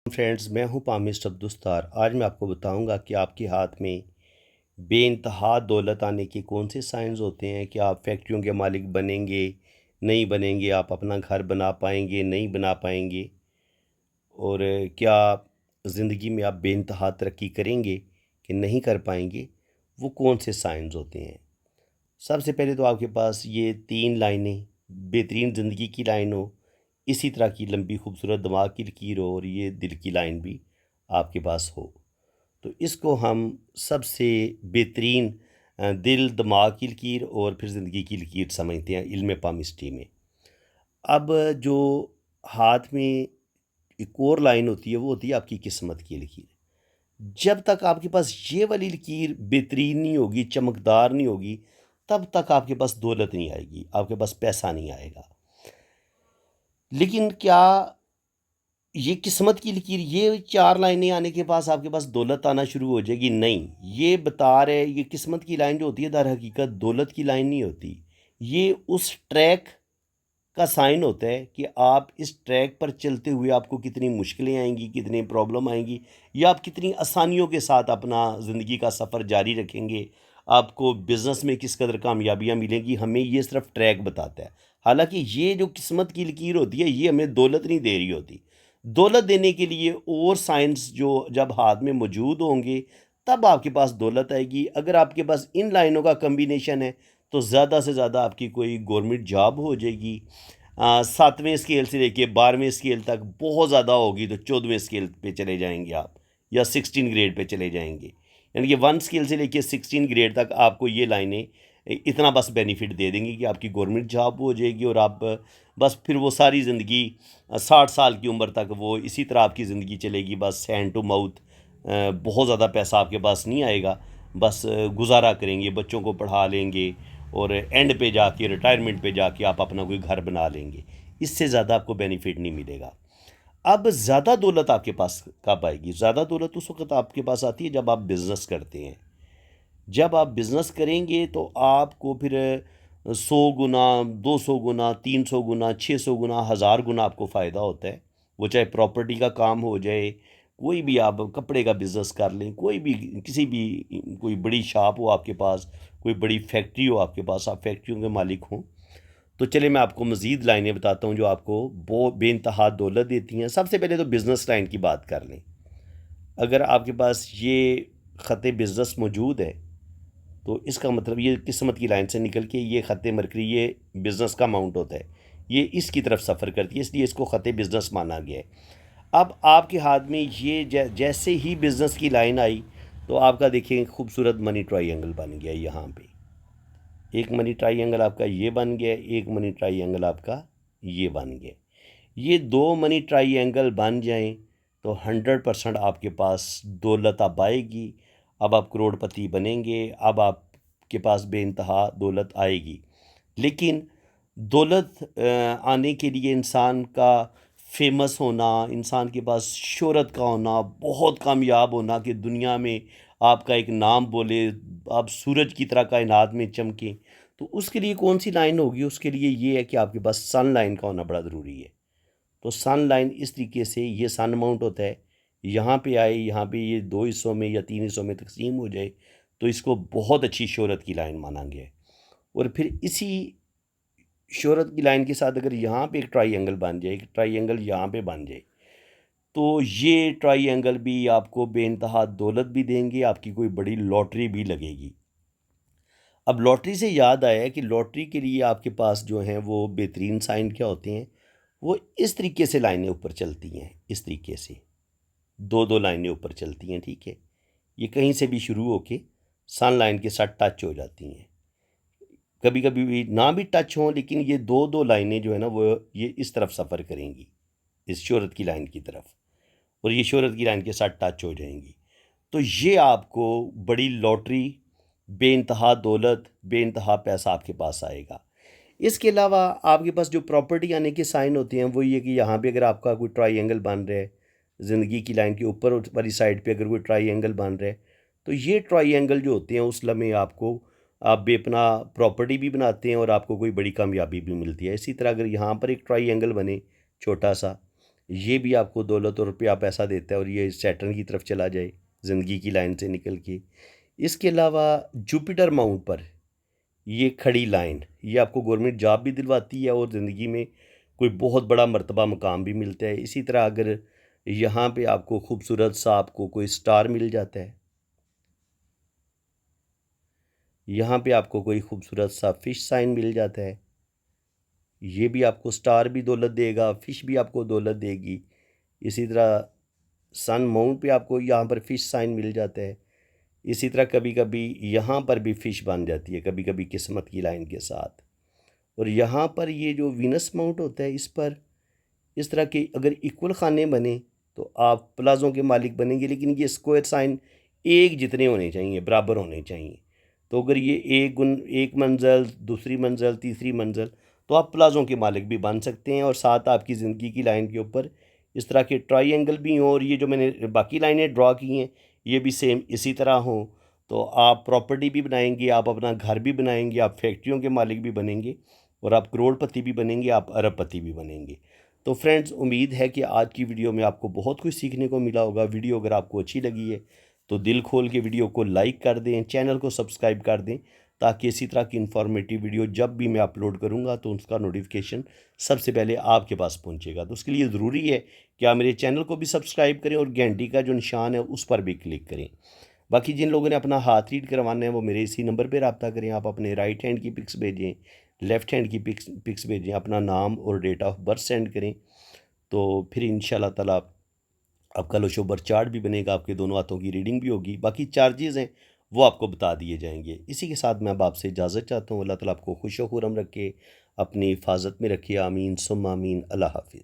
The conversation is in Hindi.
फ्रेंड्स, मैं हूं पामिस्ट अब्दुस्तार। आज मैं आपको बताऊंगा कि आपके हाथ में बेइंतहा दौलत आने के कौन से साइंस होते हैं। कि आप फैक्ट्रियों के मालिक बनेंगे, नहीं बनेंगे, आप अपना घर बना पाएंगे, नहीं बना पाएंगे, और क्या ज़िंदगी में आप बेइंतहा तरक्की करेंगे कि नहीं कर पाएंगे। वो कौन से साइंस होते हैं। सबसे पहले तो आपके पास ये 3 लाइनें बेहतरीन ज़िंदगी की लाइन हो, इसी तरह की लंबी खूबसूरत दिमाग की लकीर हो, और ये दिल की लाइन भी आपके पास हो, तो इसको हम सबसे बेहतरीन दिल, दिमाग की लकीर और फिर ज़िंदगी की लकीर समझते हैं इल्म पामिस्ट्री में। अब जो हाथ में एक और लाइन होती है, वो होती है आपकी किस्मत की लकीर। जब तक आपके पास ये वाली लकीर बेहतरीन नहीं होगी, चमकदार नहीं होगी, तब तक आपके पास दौलत नहीं आएगी, आपके पास पैसा नहीं आएगा। लेकिन क्या ये किस्मत की लकीर, ये 4 लाइनें आने के पास आपके पास दौलत आना शुरू हो जाएगी? नहीं, ये बता रहे, ये किस्मत की लाइन जो होती है दर हकीकत दौलत की लाइन नहीं होती। ये उस ट्रैक का साइन होता है कि आप इस ट्रैक पर चलते हुए आपको कितनी मुश्किलें आएंगी, कितनी प्रॉब्लम आएंगी, या आप कितनी आसानियों के साथ अपना ज़िंदगी का सफ़र जारी रखेंगे। आपको बिज़नेस में किस कदर कामयाबियाँ मिलेंगी, हमें ये सिर्फ ट्रैक बताता है। हालांकि ये जो किस्मत की लकीर होती है, ये हमें दौलत नहीं दे रही होती। दौलत देने के लिए और साइंस जो जब हाथ में मौजूद होंगे, तब आपके पास दौलत आएगी। अगर आपके पास इन लाइनों का कम्बिनेशन है, तो ज़्यादा से ज़्यादा आपकी कोई गवर्नमेंट जॉब हो जाएगी। 7वें स्केल से लेके 12वें स्केल तक बहुत ज़्यादा होगी तो 14वें स्केल पे चले जाएंगे आप, या 16 ग्रेड पे चले जाएंगे। यानी कि 1 स्केल से लेके 16 ग्रेड तक आपको ये लाइनें इतना बस बेनिफिट दे देंगी कि आपकी गवर्नमेंट जॉब हो जाएगी, और आप बस फिर वो सारी ज़िंदगी 60 साल की उम्र तक वो इसी तरह आपकी ज़िंदगी चलेगी, बस हैंड टू माउथ। बहुत ज़्यादा पैसा आपके पास नहीं आएगा, बस गुजारा करेंगे, बच्चों को पढ़ा लेंगे, और एंड पे जाके, रिटायरमेंट पे जाके आप अपना कोई घर बना लेंगे। इससे ज़्यादा आपको बेनिफिट नहीं मिलेगा। अब ज़्यादा दौलत आपके पास कब आएगी? ज़्यादा दौलत उस वक्त आपके पास आती है जब आप बिज़नेस करते हैं। जब आप बिज़नेस करेंगे तो आपको फिर 100 गुना, 200 गुना, 300 गुना, 600 गुना, 1000 गुना आपको फ़ायदा होता है। वो चाहे प्रॉपर्टी का काम हो जाए, कोई भी आप कपड़े का बिज़नेस कर लें, कोई भी, किसी भी, कोई बड़ी शॉप हो आपके पास, कोई बड़ी फैक्ट्री हो आपके पास, आप फैक्ट्रियों के मालिक हों। तो चलिए मैं आपको मज़ीद लाइनें बताता हूँ जो आपको बेइंतहा दौलत देती हैं। सबसे पहले तो बिज़नेस लाइन की बात कर लें। अगर आपके पास ये ख़त बिज़नेस मौजूद है, तो इसका मतलब ये किस्मत की लाइन से निकल के ये ख़त मरकरी, ये बिज़नेस का अमाउंट होता है, ये इसकी तरफ सफ़र करती है, इसलिए इसको ख़त बिज़नेस माना गया है। अब आपके हाथ में ये जैसे ही बिज़नेस की लाइन आई, तो आपका देखिए खूबसूरत मनी ट्रायंगल बन गया। यहाँ पे एक मनी ट्रायंगल आपका ये बन गया, एक मनी ट्रायंगल आपका ये बन गया। ये 2 मनी ट्रायंगल बन जाएं तो 100% आपके पास दौलत अब आएगी। अब आप करोड़पति बनेंगे, अब आपके पास बेइंतहा दौलत आएगी। लेकिन दौलत आने के लिए इंसान का फेमस होना, इंसान के पास शोहरत का होना, बहुत कामयाब होना, कि दुनिया में आपका एक नाम बोले, आप सूरज की तरह कायनात में चमकें, तो उसके लिए कौन सी लाइन होगी? उसके लिए ये है कि आपके पास सन लाइन का होना बड़ा ज़रूरी है। तो सन लाइन इस तरीके से, ये सन अमाउंट होता है, यहाँ पे आए, यहाँ पे ये 2 हिस्सों में या 3 हिस्सों में तकसीम हो जाए, तो इसको बहुत अच्छी शोहरत की लाइन माना गया है। और फिर इसी शोहरत की लाइन के साथ अगर यहाँ पे एक ट्रायंगल बन जाए, एक ट्रायंगल यहाँ पे बन जाए, तो ये ट्रायंगल भी आपको बेइंतहा दौलत भी देंगे, आपकी कोई बड़ी लॉटरी भी लगेगी। अब लॉटरी से याद आया कि लॉटरी के लिए आपके पास जो हैं वो बेहतरीन साइन क्या होते हैं। वो इस तरीके से लाइनें ऊपर चलती हैं, इस तरीके से 2-2 लाइनें ऊपर चलती हैं, ठीक है। ये कहीं से भी शुरू होके सन लाइन के साथ टच हो जाती हैं। कभी कभी भी ना भी टच हों, लेकिन ये 2-2 लाइनें जो है ना, वो ये इस तरफ सफ़र करेंगी, इस शोहरत की लाइन की तरफ, और ये शोहरत की लाइन के साथ टच हो जाएंगी। तो ये आपको बड़ी लॉटरी, बेइंतहा दौलत, बेइंतहा पैसा आपके पास आएगा। इसके अलावा आपके पास जो प्रॉपर्टी आने के साइन होते हैं, वो ये कि यहाँ पे अगर आपका कोई ट्रायंगल बन रहा है, ज़िंदगी की लाइन के ऊपर वाली साइड पे अगर कोई ट्रायंगल बन रहा है, तो ये ट्रायंगल जो होते हैं उस लम्हे आपको, आप बेपना प्रॉपर्टी भी बनाते हैं और आपको कोई बड़ी कामयाबी भी मिलती है। इसी तरह अगर यहाँ पर एक ट्रायंगल बने छोटा सा, ये भी आपको दौलत और रुपया पैसा देता है और ये सैटर्न की तरफ चला जाए ज़िंदगी की लाइन से निकल के। इसके अलावा जुपिटर माउंट पर ये खड़ी लाइन ये आपको गवर्नमेंट जॉब भी दिलवाती है और ज़िंदगी में कोई बहुत बड़ा मर्तबा मुकाम भी मिलता है। इसी तरह अगर यहाँ पे आपको खूबसूरत सा आपको कोई स्टार मिल जाता है, यहाँ पे आपको कोई खूबसूरत सा फिश साइन मिल जाता है, ये भी आपको स्टार भी दौलत देगा, फिश भी आपको दौलत देगी। इसी तरह सन माउंट पे आपको यहाँ पर फिश साइन मिल जाता है। इसी तरह कभी कभी यहाँ पर भी फ़िश बन जाती है, कभी कभी किस्मत की लाइन के साथ। और यहाँ पर ये जो वीनस माउंट होता है, इस पर इस तरह के अगर इक्वल खाने बने तो आप प्लाज़ों के मालिक बनेंगे, लेकिन ये स्क्वायर साइन एक जितने होने चाहिए, बराबर होने चाहिए। तो अगर ये एक मंजिल, दूसरी मंजिल, तीसरी मंजिल, तो आप प्लाज़ों के मालिक भी बन सकते हैं। और साथ आपकी ज़िंदगी की लाइन के ऊपर इस तरह के ट्रायंगल भी हों, और ये जो मैंने बाकी लाइनें ड्रॉ की हैं ये भी सेम इसी तरह हों, तो आप प्रॉपर्टी भी बनाएंगे, आप अपना घर भी बनाएंगे, आप फैक्ट्रियों के मालिक भी बनेंगे, और आप करोड़पति भी बनेंगे, आप अरबपति भी बनेंगे। तो फ्रेंड्स, उम्मीद है कि आज की वीडियो में आपको बहुत कुछ सीखने को मिला होगा। वीडियो अगर आपको अच्छी लगी है तो दिल खोल के वीडियो को लाइक कर दें, चैनल को सब्सक्राइब कर दें, ताकि इसी तरह की इन्फॉर्मेटिव वीडियो जब भी मैं अपलोड करूंगा तो उसका नोटिफिकेशन सबसे पहले आपके पास पहुंचेगा। तो उसके लिए ज़रूरी है कि आप मेरे चैनल को भी सब्सक्राइब करें और घंटी का जो निशान है उस पर भी क्लिक करें। बाकी जिन लोगों ने अपना हाथ रीड करवाना है वो मेरे इसी नंबर पर रब्ता करें। आप अपने राइट हैंड की पिक्स भेजें, लेफ़्ट हैंड की पिक्स भेजें, अपना नाम और डेट ऑफ बर्थ सेंड करें, तो फिर इंशाल्लाह ताला आपका लोशो बर्थ चार्ट भी बनेगा, आपके दोनों हाथों की रीडिंग भी होगी। बाकी चार्जेज़ हैं वो आपको बता दिए जाएंगे। इसी के साथ मैं अब आपसे इजाज़त चाहता हूँ। अल्लाह ताला आपको खुश व खुर्रम रखे, अपनी हिफाजत में रखिए। आमीन सुम्मा आमीन। अल्लाह हाफिज़।